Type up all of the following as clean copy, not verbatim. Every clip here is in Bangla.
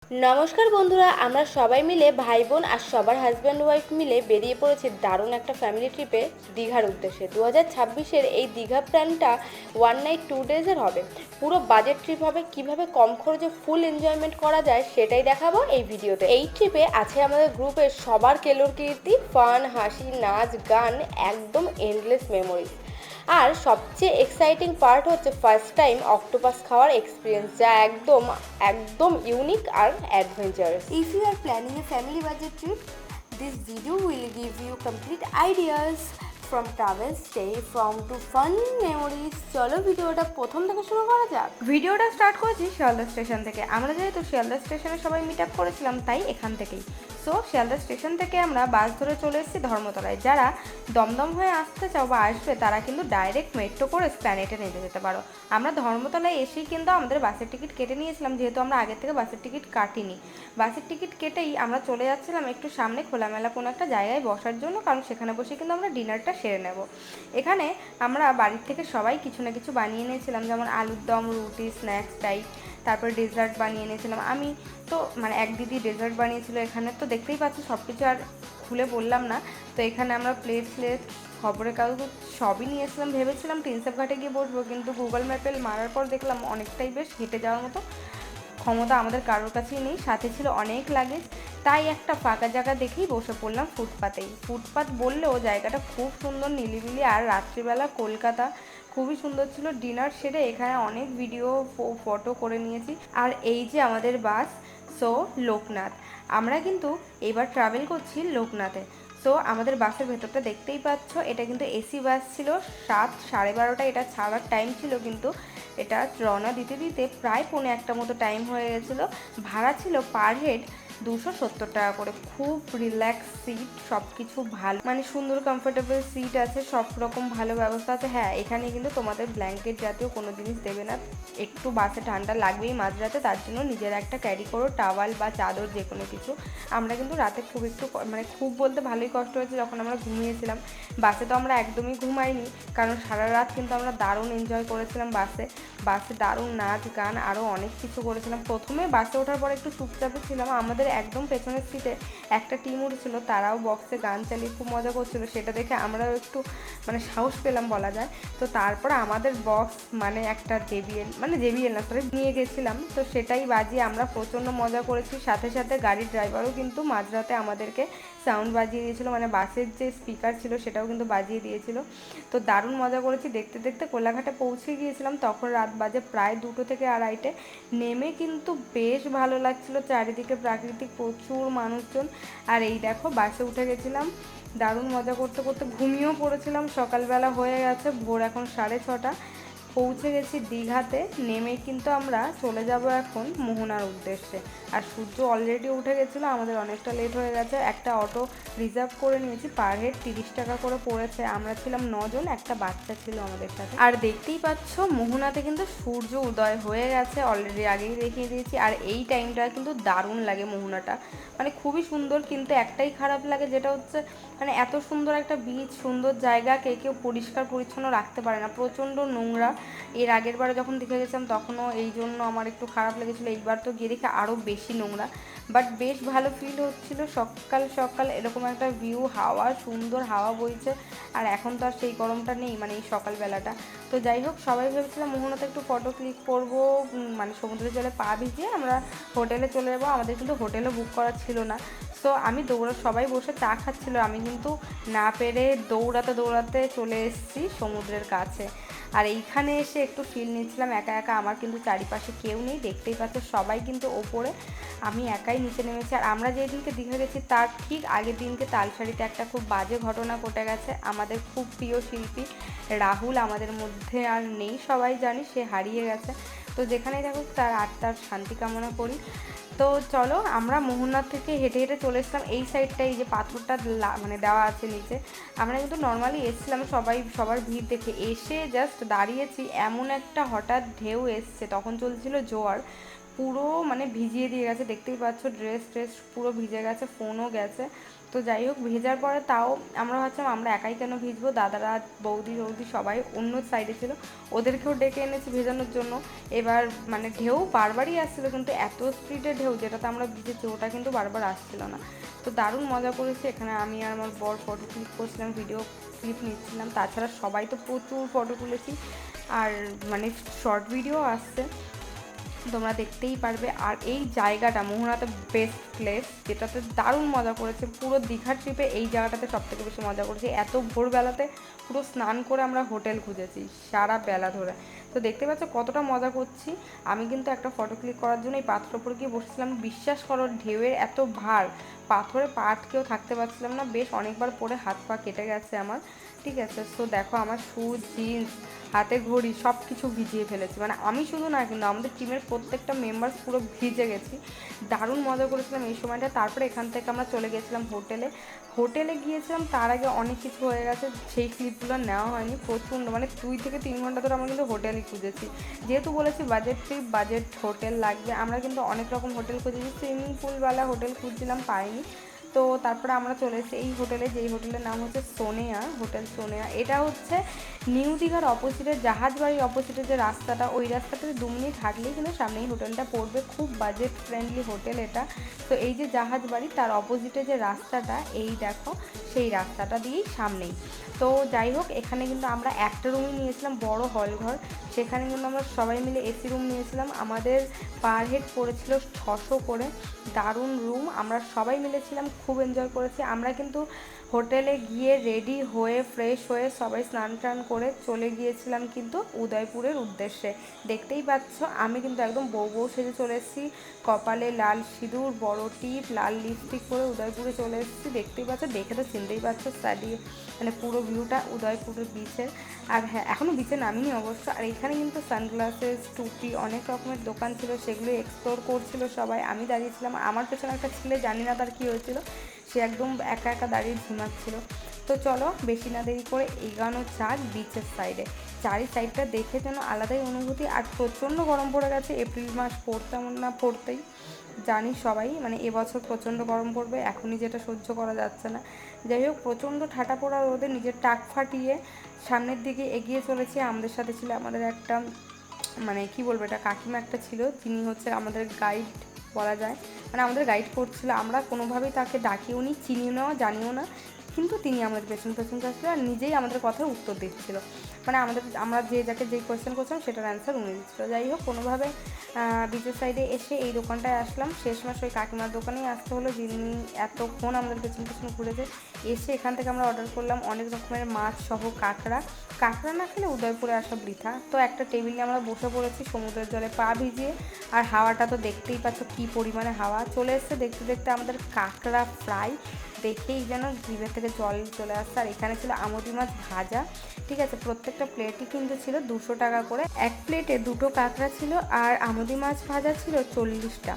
নমস্কার বন্ধুরা, আমরা সবাই মিলে ভাই বোন আর সবার হাজব্যান্ড ওয়াইফ মিলে বেরিয়ে পড়েছি দারুণ একটা ফ্যামিলি ট্রিপে দীঘার উদ্দেশ্যে। 2026-এর এই দীঘা প্ল্যানটা 1 নাইট 2 ডেজের হবে। পুরো বাজেট ট্রিপ হবে, কিভাবে কম খরচে ফুল এনজয়মেন্ট করা যায় সেটাই দেখাবো এই ভিডিওতে। এই ট্রিপে আছে আমাদের গ্রুপের সবার কেলোর কীর্তি, ফান, হাসি, নাচ, গান, একদম এন্ডলেস মেমোরিজ। আর সবচেয়ে এক্সাইটিং পার্ট হচ্ছে ফার্স্ট টাইম অক্টোপাস খাওয়ার এক্সপিরিয়েন্স, যা একদম একদম ইউনিক আর adventurous. If you are planning a family budget trip, this video will give you complete ideas from travel stay from to fun memories. চলো ভিডিওটা প্রথম থেকে শুরু করা যাক। ভিডিওটা স্টার্ট করেছি শিয়ালদা স্টেশন থেকে। আমরা যেহেতু শিয়ালদা স্টেশনে সবাই মিট আপ করেছিলাম, তাই এখান থেকেই। সো শিয়ালদা স্টেশন থেকে আমরা বাস ধরে চলে এসেছি ধর্মতলায়। যারা দমদম হয়ে আসতে চাও বা আসবে, তারা কিন্তু ডাইরেক্ট মেট্রো করে প্ল্যানেটে নিতে যেতে পারো। আমরা ধর্মতলায় এসেই কিন্তু আমাদের বাসের টিকিট কেটে নিয়েছিলাম, যেহেতু আমরা আগের থেকে বাসের টিকিট কাটিনি। বাসের টিকিট কেটেই আমরা চলে যাচ্ছিলাম একটু সামনে খোলামেলা কোনো একটা জায়গায় বসার জন্য, কারণ সেখানে বসে কিন্তু আমরা ডিনারটা সেরে নেব। এখানে আমরা বাড়ির থেকে সবাই কিছু না কিছু বানিয়ে নিয়েছিলাম, যেমন আলুর দম, রুটি, স্ন্যাক্স টাইপ। তারপরে ডেজার্ট বানিয়ে নিয়েছিলাম। আমি তো এক দিদি ডেজার্ট বানিয়েছিল। এখানে তো দেখতেই পাচ্ছি, সব কিছু আর খুলে বললাম না। তো এখানে আমরা প্লেট খবরের কাগজ সবই নিয়েছিলাম। ভেবেছিলাম প্রিন্সেপ ঘাটে গিয়ে বসবো, কিন্তু গুগল ম্যাপে মারার পর দেখলাম অনেকটাই বেশ হেঁটে যাওয়ার মতো ক্ষমতা আমাদের কারোর কাছেই নেই। সাথে ছিল অনেক লাগেজ, তাই একটা ফাঁকা জায়গা দেখেই বসে পড়লাম ফুটপাতেই। ফুটপাত বললেও জায়গাটা খুব সুন্দর, নিলিবিলি, আর রাত্রিবেলা কলকাতা খুবই সুন্দর ছিল। ডিনার সেরে এখানে অনেক ভিডিও ফটো করে নিয়েছি। আর এই যে আমাদের বাস, সো লোকনাথ। আমরা কিন্তু এবার ট্রাভেল করছি লোকনাথে। সো আমাদের বাসের ভেতরটা দেখতেই পাচ্ছ, এটা কিন্তু এসি বাস ছিল। 7:30 এটা ছাড়ার টাইম ছিল, কিন্তু এটা রওনা দিতে দিতে প্রায় 1:45 মতো টাইম হয়ে গেছিলো। ভাড়া ছিল পার হেড 270 টাকা করে। খুব রিল্যাক্স সিট, সব কিছু ভালো, মানে সুন্দর কমফোর্টেবল সিট আছে, সব রকম ভালো ব্যবস্থা আছে। হ্যাঁ, এখানে কিন্তু তোমাদের ব্ল্যাঙ্কেট জাতীয় কোনো জিনিস দেবে না। একটু বাসে ঠান্ডা লাগবেই মাঝরাতে, তার জন্য নিজের একটা ক্যারি করো, টাওয়াল বা চাদর, যে কোনো কিছু। আমরা কিন্তু রাতে খুব বলতে ভালোই কষ্ট হয়েছে যখন আমরা ঘুমিয়েছিলাম। বাসে তো আমরা একদমই ঘুমাইনি, কারণ সারা রাত কিন্তু আমরা দারুণ এনজয় করেছিলাম বাসে। দারুণ নাচ গান আরও অনেক কিছু করেছিলাম। প্রথমে বাসে ওঠার পর একটু চুপচাপে ছিলাম। আমাদের একদম পেছনের সিটে একটা টিম উঠেছিল, তারাও বক্সে গান চালিয়ে খুব মজা করছিল। সেটা দেখে আমরাও একটু সাহস পেলাম বলা যায়। তো তারপর আমাদের বক্স একটা জেবিএল না, সরি, নিয়ে গেছিলাম। তো সেটাই বাজিয়ে আমরা প্রচণ্ড মজা করেছি। সাথে সাথে গাড়ির ড্রাইভারও কিন্তু মাঝরাতে আমাদেরকে সাউন্ড বাজিয়ে দিয়েছিল, বাসের যে স্পিকার ছিল সেটাও কিন্তু বাজিয়ে দিয়েছিল। তো দারুণ মজা করেছি। দেখতে দেখতে কোলাঘাটে পৌঁছে গিয়েছিলাম, তখন রাত বাজে প্রায় 2টো থেকে 2:30। নেমে কিন্তু বেশ ভালো লাগছিল, চারিদিকে প্রাকৃতিক, প্রচুর মানুষজন। আর এই দেখো বাসে উঠে গেছিলাম, দারুণ মজা করতে করতে ঘুমিয়েও পড়েছিলাম। সকালবেলা হয়ে গেছে, ভোর এখন 6:30। পৌঁছে গেছি দীঘাতে। নেমে কিন্তু আমরা চলে যাব এখন মোহনার উদ্দেশ্যে। আর সূর্য অলরেডি উঠে গেছিলো, আমাদের অনেকটা লেট হয়ে গেছে। একটা অটো রিজার্ভ করে নিয়েছি, পার হেড 30 টাকা করে পড়েছে। আমরা ছিলাম 9 জন, একটা বাচ্চা ছিল আমাদের সাথে। আর দেখতেই পাচ্ছ মোহনাতে কিন্তু সূর্য উদয় হয়ে গেছে অলরেডি, আগেই দেখিয়ে দিয়েছি। আর এই টাইমটা কিন্তু দারুণ লাগে মোহনাটা, খুবই সুন্দর। কিন্তু একটাই খারাপ লাগে, যেটা হচ্ছে এত সুন্দর একটা বিচ, সুন্দর জায়গাকে কেউ পরিষ্কার পরিচ্ছন্ন রাখতে পারে না, প্রচণ্ড নোংরা। এর আগের বারে যখন দেখে গেছিলাম তখনও এই জন্য আমার একটু খারাপ লেগেছিলো। এইবার তো গিয়ে দেখে আরও বেশি নোংরা, বাট বেশ ভালো ফিল হচ্ছিলো। সকাল সকাল এরকম একটা ভিউ, হাওয়া, সুন্দর হাওয়া বইছে। আর এখন তো আর সেই গরমটা নেই, এই সকালবেলাটা। তো যাই হোক, সবাই ভেবেছিলাম মোহনাতে একটু ফটো ক্লিক করবো, সমুদ্রের জলে পা ভিজিয়ে আমরা হোটেলে চলে যাবো। আমাদের কিন্তু হোটেলও বুক করা ছিল না। সো আমি সবাই বসে চা খাচ্ছিল, আমি কিন্তু না পেরে দৌড়াতে দৌড়াতে চলে এসেছি সমুদ্রের কাছে। আর এইখানে এসে একটু ফিল নিচ্ছিলাম একা একা। আমার কিন্তু চারিপাশে কেউ নেই, দেখতেই পাচ্ছ সবাই কিন্তু ওপরে, আমি একাই নিচে নেমেছি। আর আমরা যেই দিনকে দীঘা গেছি তার ঠিক আগের দিনকে তালসারিতে একটা খুব বাজে ঘটনা ঘটে গেছে। আমাদের খুব প্রিয় শিল্পী রাহুল আমাদের মধ্যে আর নেই, সবাই জানি সে হারিয়ে গেছে। তো যেখানেই থাকুক তার আত্মার শান্তি কামনা করি। তো চলো, আমরা মোহনার থেকে হেঁটে হেঁটে চলে এসলাম এই সাইডটাই, যে পাথরটা দেওয়া আছে নিচে। আমরা কিন্তু নর্মালি এসছিলাম সবার ভিড় দেখে। এসে জাস্ট দাঁড়িয়েছি, এমন একটা হঠাৎ ঢেউ এসছে, তখন চলছিল জোয়ার। পুরো মানে ভিজিয়ে দিয়ে গেছে, দেখতেই পাচ্ছ ড্রেস ট্রেস পুরো ভিজে গেছে, ফোনও গেছে। তো যাই হোক, ভেজার পরে তাও আমরা ভাবছিলাম আমরা একাই কেন ভিজবো, দাদারা বৌদি বৌদি সবাই অন্য সাইডে ছিল, ওদেরকেও ডেকে এনেছি ভেজানোর জন্য। এবার মানে ঢেউ বারবারই আসছিলো, কিন্তু এত স্পিডে ঢেউ যেটাতে আমরা ভিজেছি ওটা কিন্তু বারবার আসছিল না। তো দারুণ মজা করেছি এখানে, আমি আর আমার বর ফটো ক্লিক করছিলাম, ভিডিও ক্লিপ নিচ্ছিলাম, তাছাড়া সবাই তো প্রচুর ফটো তুলেছি, আর মানে শর্ট ভিডিও আসছে, তোমরা দেখতেই পারবে। আর এই জায়গাটা মোহনাতে বেস্ট প্লেস, যেটাতে দারুণ মজা করেছে পুরো দীঘার ট্রিপে, এই জায়গাটাতে সবথেকে বেশি মজা করেছি। এত ভোরবেলাতে পুরো স্নান করে আমরা হোটেল খুঁজেছি সারা বেলা ধরে। তো দেখতে পাচ্ছ কতটা মজা করছি। আমি কিন্তু একটা ফটো ক্লিক করার জন্য এই পাথরের উপর গিয়ে বসেছিলাম, বিশ্বাস করো ঢেউয়ের এত ভার, পাথরে পা আটকেও থাকতে পারছিলাম না, বেশ অনেকবার পরে হাত পা কেটে গেছে আমার, ঠিক আছে। সো দেখো আমার শুজ, জিন্স, হাতে ঘড়ি সব কিছু ভিজিয়ে ফেলেছি, মানে আমি শুধু না কিন্তু আমাদের টিমের প্রত্যেকটা মেম্বার পুরো ভিজে গেছি। দারুণ মজা করেছিলাম এই সময়টা। তারপরে এখান থেকে আমরা চলে গেছিলাম হোটেলে গিয়েছিলাম, তার আগে অনেক কিছু হয়ে গেছে, সেই ক্লিপগুলো নেওয়া হয়নি। প্রচণ্ড মানে 2 থেকে 3 ঘন্টা ধরে আমরা কিন্তু হোটেলই খুঁজেছি, যেহেতু বলেছি বাজেট ট্রিপ, বাজেট হোটেল লাগবে। আমরা কিন্তু অনেক রকম হোটেল খুঁজেছি, সুইমিং পুলওয়ালা হোটেল খুঁজছিলাম, পাইনি। তো তারপরে আমরা চলে এসেছি এই হোটেলে, যেই হোটেলের নাম হচ্ছে সোনেয়া, হোটেল সোনেয়া। এটা হচ্ছে নিউ দীঘার অপোজিটে, জাহাজ বাড়ির অপোজিটে যে রাস্তাটা, ওই রাস্তাটাতে 2 মিনিট হাঁটলেই কিন্তু সামনেই হোটেলটা পড়বে, খুব বাজেট ফ্রেন্ডলি হোটেল এটা। তো এই যে জাহাজ বাড়ি তার অপোজিটে যে রাস্তাটা, এই দেখো সেই রাস্তাটা দিয়েই সামনেই। তো যাই হোক, এখানে কিন্তু আমরা একটা রুমই নিয়েছিলাম, বড় হল ঘর, সেখানে কিন্তু আমরা সবাই মিলে এসি রুম নিয়েছিলাম, আমাদের পার হেড পড়েছিল 600 করে। দারুণ রুম, আমরা সবাই মিলেছিলাম, খুব এনজয় করেছি। আমরা কিন্তু হোটেলে গিয়ে রেডি হয়ে ফ্রেশ হয়ে সবাই স্নান টান করে চলে গিয়েছিলাম কিন্তু উদয়পুরের উদ্দেশ্যে। দেখতেই পাচ্ছ আমি কিন্তু একদম বউ সেজে চলে এসেছি, কপালে লাল সিঁদুর, বড় টিপ, লাল লিপস্টিক পরে উদয়পুরে চলে এসেছি। দেখতেই পাচ্ছ, দেখে তো চিনতেই পারছো স্টাডি মানে পুরো ভিউটা উদয়পুরের বিচের। আর হ্যাঁ, এখনও বিচে নামিনি অবশ্য। আর এখানে কিন্তু সানগ্লাসেস, টুপি, অনেক রকমের দোকান ছিল, সেগুলো এক্সপ্লোর করছিল সবাই। আমি দাঁড়িয়েছিলাম, আমার পেছনে একটা ছেলে, জানি না তার কী হয়েছিল, সে একদম একা একা দাঁড়িয়ে ঝিমাচ্ছিল। তো চলো বেশি না দেরি করে এগানো যাক বিচের সাইডে। চারি সাইডটা দেখে যেন আলাদাই অনুভূতি। আর প্রচণ্ড গরম পড়ে গেছে, এপ্রিল মাস পড়তে না পড়তেই জানি সবাই, মানে এবছর প্রচণ্ড গরম পড়বে, এখনই যেটা সহ্য করা যাচ্ছে না। যাই হোক, প্রচণ্ড ঠাটা পড়া রোদে নিজের টাক ফাটিয়ে সামনের দিকে এগিয়ে চলেছি। আমাদের সাথে ছিল আমাদের একটা মানে কি বলবো, এটা কাকিমা একটা ছিল, তিনি হচ্ছে আমাদের গাইড বলা যায়, মানে আমাদের গাইড করছিল। আমরা কোনোভাবেই তাকে ডাকিও নি, চিনিও না, জানিও না, কিন্তু তিনি আমাদের পেছন পেছন যাচ্ছিল আর নিজেই আমাদের কথার উত্তর দিচ্ছিল, মানে আমরা যাকে যেই কোয়েশ্চেন করছিলাম সেটার অ্যান্সার উনি দিচ্ছিলো। যাই হোক, কোনোভাবে বিচের সাইডে এসে এই দোকানটায় আসলাম, শেষমাস ওই কাকিমার দোকানেই আসতে হলো, যিনি এতক্ষণ আমাদের পেছন পেছন ঘুরেছে। এসে এখান থেকে আমরা অর্ডার করলাম অনেক রকমের মাছ সহ কাঁকড়া না খেলে উদয়পুরে আসা বৃথা। তো একটা টেবিলে আমরা বসে পড়েছি সমুদ্রের জলে পা ভিজিয়ে, আর হাওয়াটা তো দেখতেই পাচ্ছ কী পরিমাণে হাওয়া চলে এসছে। দেখতে দেখতে আমাদের কাঁকড়া ফ্রাই দেখেই যেন জিভে থেকে জল চলে আসছে। আর এখানে ছিল আমুদি মাছ ভাজা, ঠিক আছে। প্রত্যেকটা প্লেটই কিন্তু ছিল 200 টাকা করে, এক প্লেটে 2টো কাঁকড়া ছিল আর আমুদি মাছ ভাজা ছিল 40টা।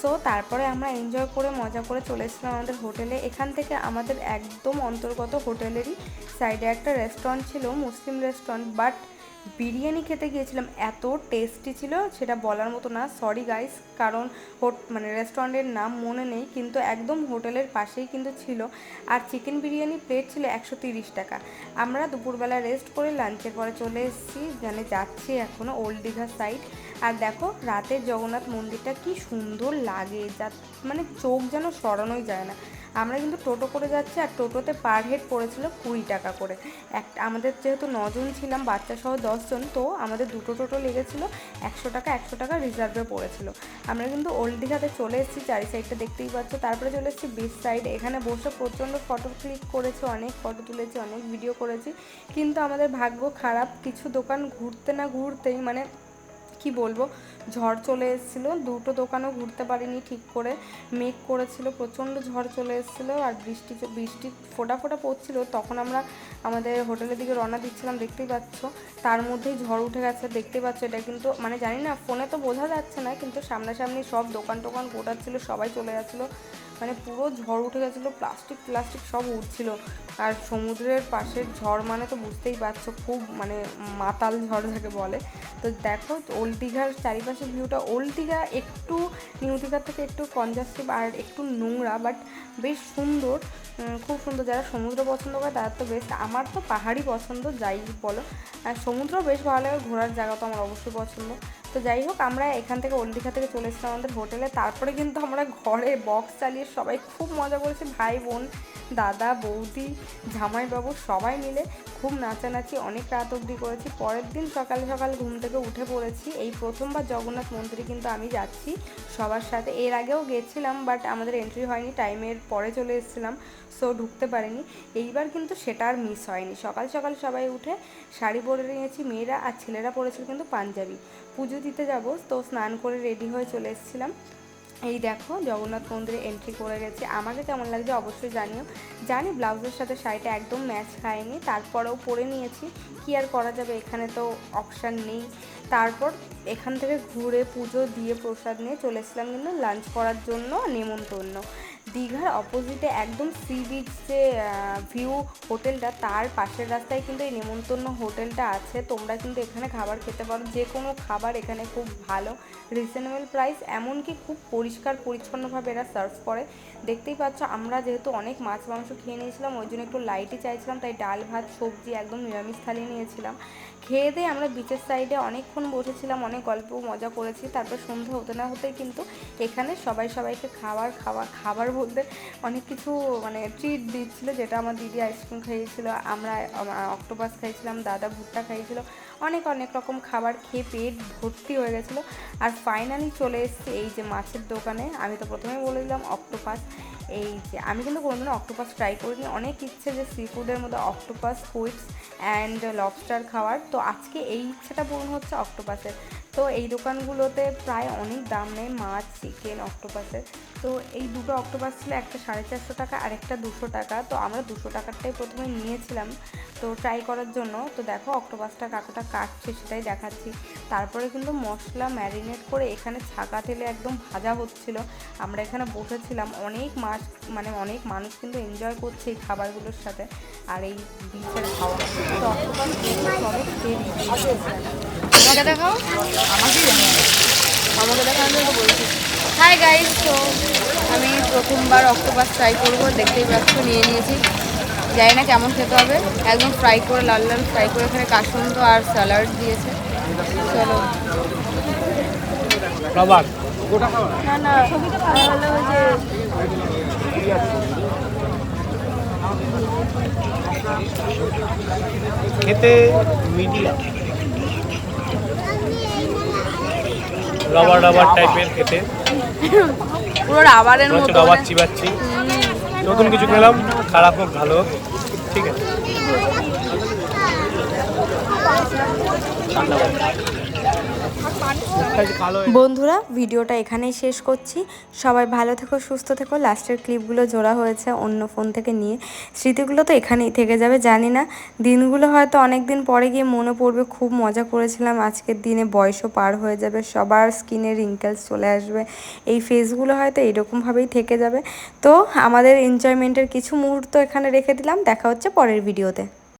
সো তারপরে আমরা এনজয় করে মজা করে চলে এসেছিলাম আমাদের হোটেলে। এখান থেকে আমাদের একদম অন্তর্গত হোটেলেরই সাইডে একটা রেস্টুরেন্ট ছিল, মুসলিম রেস্টুরেন্ট, বাট বিরিয়ানি খেতে গিয়েছিলাম, এত টেস্টি ছিল সেটা বলার মতো না। সরি গাইস, কারণ মানে রেস্টুরেন্টের নাম মনে নেই, কিন্তু একদম হোটেলের পাশেই কিন্তু ছিল। আর চিকেন বিরিয়ানি প্লেট ছিল 130 টাকা। আমরা দুপুরবেলা রেস্ট করে লাঞ্চের পরে চলে এসেছি, যাচ্ছি এখনও ওল্ড দীঘা সাইড। আর দেখো রাতের জগন্নাথ মন্দিরটা কি সুন্দর লাগে, মানে চোখ যেন সরানোই যায় না। আমরা কিন্তু টোটো করে যাচ্ছি, আর টোটোতে পার হেড পড়েছিল 20 টাকা করে। আমাদের যেহেতু 9 জন ছিলাম, বাচ্চা সহ 10 জন, তো আমাদের 2টো টোটো লেগেছিল, 100 টাকা রিজার্ভে পড়েছিল। আমরা কিন্তু ওল্ড দীঘাতে চলে এসেছি, চারি সাইডটা দেখতেই পাচ্ছ। তারপরে চলে এসেছি বিচ সাইড, এখানে বসে প্রচণ্ড ফটো ক্লিক করেছি, অনেক ফটো তুলেছি, অনেক ভিডিও করেছি। কিন্তু আমাদের ভাগ্য খারাপ, কিছু দোকান ঘুরতে না ঘুরতেই মানে কি বলবো, ঝড় চলে এসেছিলো, 2টো দোকানও ঘুরতে পারিনি ঠিক করে, মেঘ করেছিল, প্রচণ্ড ঝড় চলে এসেছিলো, আর বৃষ্টি ফোঁটা ফোঁটা পড়ছিল। তখন আমরা আমাদের হোটেলের দিকে রওনা দিচ্ছিলাম, দেখতেই পাচ্ছ, তার মধ্যেই ঝড় উঠে গেছে, দেখতেই পাচ্ছ। এটা কিন্তু মানে জানি না, ফোনে তো বোঝা যাচ্ছে না, কিন্তু সামনাসামনি সব দোকান টোকান গোটাচ্ছিলো, সবাই চলে যাচ্ছিলো, মানে পুরো ঝড় উঠে গেছিলো, প্লাস্টিক সব উঠছিল। আর সমুদ্রের পাশের ঝড় মানে তো বুঝতেই পারছো, খুব মানে মাতাল ঝড় যাকে বলে। তো দেখো ওল্ড দীঘার চারিপাশে ভিউটা, ওল্ড দীঘা একটু নিউ দীঘার থেকে একটু কনজাস্টিভ আর একটু নোংরা, বাট বেশ সুন্দর, খুব সুন্দর। যারা সমুদ্র পছন্দ করে তারা তো বেস্ট। আমার তো পাহাড়ই পছন্দ, যাই বলো। আর সমুদ্র বেশ ভালো লাগে, ঘোরার জায়গা তো আমার অবশ্যই পছন্দ। তো যাই হোক, আমরা এখান থেকে ওল্ড দীঘা থেকে চলে এসেছিলাম আমাদের হোটেলে। তারপরে কিন্তু আমরা ঘরে বক্স চালিয়ে সবাই খুব মজা করেছি, ভাই বোন, দাদা বৌদি, জামাইবাবু সবাই মিলে খুব নাচানাচি, অনেক রাত অবধি করেছি। পরের দিন সকাল সকাল ঘুম থেকে উঠে পড়েছি। এই প্রথমবার জগন্নাথ মন্দিরে কিন্তু আমি যাচ্ছি সবার সাথে। এর আগেও গেছিলাম, বাট আমাদের এন্ট্রি হয়নি, টাইমের পরে চলে এসেছিলাম, সো ঢুকতে পারিনি। এইবার কিন্তু সেটা আর মিস হয়নি। সকাল সকাল সবাই উঠে শাড়ি পরে নিয়েছি, মেয়েরা আর ছেলেরা পরেছিল কিন্তু পাঞ্জাবি। পুজো দিতে যাবো, তো স্নান করে রেডি হয়ে চলে এসেছিলাম। এই দেখো জগন্নাথ মন্দিরে এন্ট্রি করে গেছি। আমাকে কেমন লাগছে অবশ্যই জানিও। জানি ব্লাউজের সাথে শাড়িটা একদম ম্যাচ খায়নি, তারপরেও পরে নিয়েছি, কি আর করা যাবে, এখানে তো অপশান নেই। তারপর এখান থেকে ঘুরে পুজো দিয়ে প্রসাদ নিয়ে চলে এসেছিলাম কিন্তু লাঞ্চ করার জন্য নেমন্তন্ন। দীঘার অপোজিটে একদম সি বিচ যে ভিউ হোটেলটা, তার পাশের রাস্তায় কিন্তু এই নেমন্তন্ন হোটেলটা আছে। তোমরা কিন্তু এখানে খাবার খেতে পারো, যে কোনো খাবার এখানে খুব ভালো, রিজনেবল প্রাইস, এমনকি খুব পরিষ্কার পরিচ্ছন্নভাবে এরা সার্ভ করে। দেখতেই পাচ্ছ, আমরা যেহেতু অনেক মাছ মাংস খেয়ে নিয়েছিলাম, ওই জন্য একটু লাইটই চাইছিলাম, তাই ডাল ভাত সবজি একদম নিরামিষ থালি নিয়েছিলাম। খেয়ে দিয়ে আমরা বিচের সাইডে অনেকক্ষণ বসেছিলাম, অনেক গল্প মজা করেছি। তারপর সন্ধ্যা হতে না হতেই কিন্তু এখানে সবাইকে খাবার বলতে অনেক কিছু মানে ট্রিট দিচ্ছিলো, যেটা আমার দিদি আইসক্রিম খাইয়েছিল, আমরা অক্টোপাস খাইছিলাম, দাদা ভুট্টা খাইয়েছিল, অনেক রকম খাবার খেয়ে পেট ভর্তি হয়ে গেছিলো। আর ফাইনালি চলে এসেছি এই যে মাছের দোকানে। আমি তো প্রথমেই বলে দিলাম অক্টোপাস। এই যে আমি কিন্তু কোনোদিনও অক্টোপাস ট্রাই করিনি, অনেক ইচ্ছে যে সি ফুডের মধ্যে অক্টোপাস, স্কুইডস অ্যান্ড লবস্টার খাওয়ার, তো আজকে এই ইচ্ছাটা পূরণ হচ্ছে অক্টোপাসের। তো এই দোকানগুলোতে প্রায় অনেক দাম নেয় মাছ, চিকেন, অক্টোপাসের। তো এই দুটো অক্টোপাস ছিল, একটা 450 টাকা আর একটা 200 টাকা। তো আমরা 200 টাকারটাই প্রথমে নিয়েছিলাম তো ট্রাই করার জন্য। তো দেখো অক্টোপাসটা কাকুটা কাটছে, সেটাই দেখাচ্ছি। তারপরে কিন্তু মশলা ম্যারিনেট করে এখানে ছাকা তেলে একদম ভাজা হচ্ছিল। আমরা এখানে বসেছিলাম, অনেক মাছ মানে অনেক মানুষ কিন্তু এনজয় করছে এই খাবারগুলোর সাথে আর এই বিচের খাওয়া। তো অক্টোপাস সবাই খেয়ে আমাকে দেখাও, আমাকে দেখাও, আমি তো বলছি। হাই গাইস, তো আমি প্রথমবার অক্টোপাস ট্রাই করবো, দেখতেই পাচ্ছ নিয়ে নিয়েছি। জানি না কেমন খেতে হবে, একদম ফ্রাই করে লাল লাল ফ্রাই করে এখানে কাসুন্দ আর স্যালাড দিয়েছে। চলো না না ভালো হয়েছে। খেতে মিডিয়াম রাবার টাইপের খেতে, পুরো রাবারের মতো, রাবার চিবাচ্ছি। নতুন কিছু খেলাম, খারাপ হোক ভালো হোক, ঠিক আছে। বন্ধুরা ভিডিওটা এখানেই শেষ করছি। সবাই ভালো থেকো, সুস্থ থেকো। লাস্টের ক্লিপগুলো জোড়া হয়েছে অন্য ফোন থেকে নিয়ে, স্মৃতিগুলো তো এখানেই থেকে যাবে। জানি না দিনগুলো হয়তো অনেক দিন পরে গিয়ে মনে পড়বে, খুব মজা করেছিলাম আজকের দিনে। বয়সও পার হয়ে যাবে, সবার স্কিনে রিঙ্কেলস চলে আসবে, এই ফেসগুলো হয়তো এরকমভাবেই থেকে যাবে। তো আমাদের এনজয়মেন্টের কিছু মুহূর্ত এখানে রেখে দিলাম। দেখা হচ্ছে পরের ভিডিওতে।